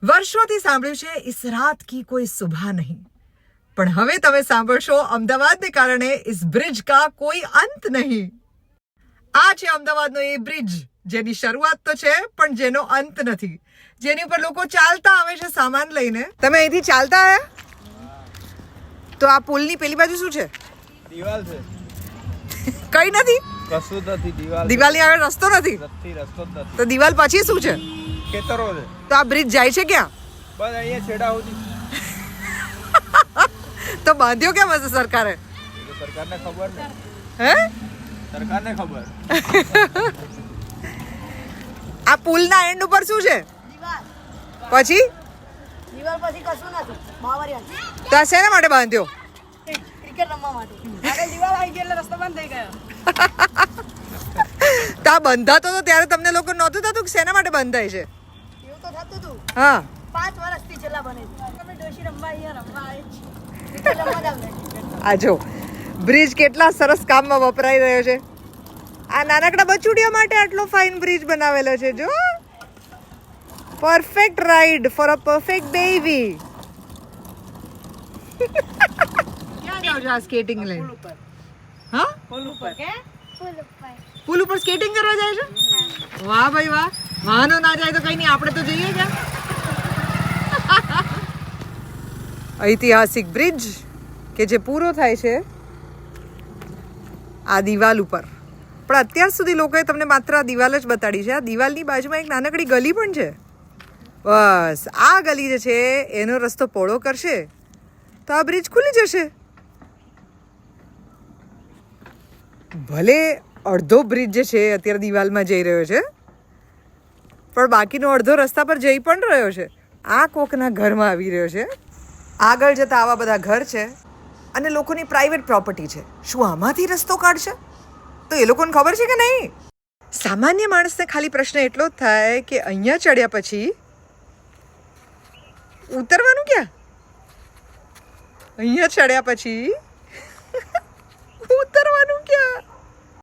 વર્ષોથી સાંભળ્યું છે ઇસ રાત કી કોઈ સુબહ નહીં, પણ હવે તમે સાંભળશો અમદાવાદને કારણે ઇસ બ્રિજ કા કોઈ અંત નહીં. આ છે અમદાવાદનો એ બ્રિજ જેની શરૂઆત તો છે પણ જેનો અંત નથી, જેની ઉપર લોકો ચાલતા આવે છે સામાન લઈને. તમે અહીંથી ચાલતા આવ્યા તો આ પુલની પેલી બાજુ શું છે? દિવાલ છે. કઈ નથી, કશું નથી. દિવાલની આગળ રસ્તો નથી. રસ્તો જ નથી. તો દિવાલ પછી શું છે? ખેતરો છે. તો આ બ્રિજ જાય છે ક્યાં? બસ અહીંયા છેડા સુધી. તો બાંધ્યો કેમ હશે સરકારે? સરકારને ખબર ને. હે, સરકારને ખબર. આ પુલના એન્ડ ઉપર શું છે? પછી દિવાલ પછી કશું નથી. બાવરિયા તો આ શેના માટે બાંધ્યો? ક્રિકેટ રમવા માટે. આગળ દિવાલ આવી ગઈ એટલે રસ્તો બંધ થઈ ગયો. તો આ બંધાતો તો ત્યારે તમને લોકો નહોતું થતું કે શેના માટે બંધાય છે? એવું તો થતું હતું. હા, 5 વર્ષથી છેલ્લા બને છે. તમે ડોશી રમવા અહીંયા રમવા આવે છે. ક્રિકેટ રમવા જ આવે. આ જો બ્રિજ કેટલા સરસ કામમાં વપરાઈ રહ્યો છે. આ નાનકડા બચુડિયા માટે આટલો ફાઇન બ્રિજ બનાવેલો છે. જો perfect ride for a perfect baby. ક્યાં જાવ છો આ સ્કેટિંગ લઈને? હા, પુલ ઉપર કે પુલ ઉપર સ્કેટિંગ કરવા જાય છે? વાહ ભાઈ વાહ. વાહનો ના જાય તો કઈ નહીં, આપણે તો જઈએ ક્યાં? ઐતિહાસિક બ્રિજ કે જે પૂરો થાય છે આ દિવાલ ઉપર. પણ અત્યાર સુધી લોકોએ તમને માત્ર આ દિવાલ જ બતાડી છે. આ દિવાલની બાજુમાં એક નાનકડી ગલી પણ છે. બસ આ ગલી જે છે એનો રસ્તો પહોળો કરશે તો આ બ્રિજ ખુલી જશે. ભલે અડધો બ્રિજ જે છે અત્યારે દિવાલમાં જઈ રહ્યો છે, પણ બાકીનો અડધો રસ્તા પર જઈ પણ રહ્યો છે. આ કોકના ઘરમાં આવી રહ્યો છે. આગળ જતા આવા બધા ઘર છે અને લોકોની પ્રાઇવેટ પ્રોપર્ટી છે. શું આમાંથી રસ્તો કાઢશે? તો એ લોકોને ખબર છે કે નહીં? સામાન્ય માણસને ખાલી પ્રશ્ન એટલો જ થાય કે અહીંયા ચડ્યા પછી ઉતરવાનું ક્યાં? અહીંયા ચડ્યા પછી ઉતરવાનું ક્યાં?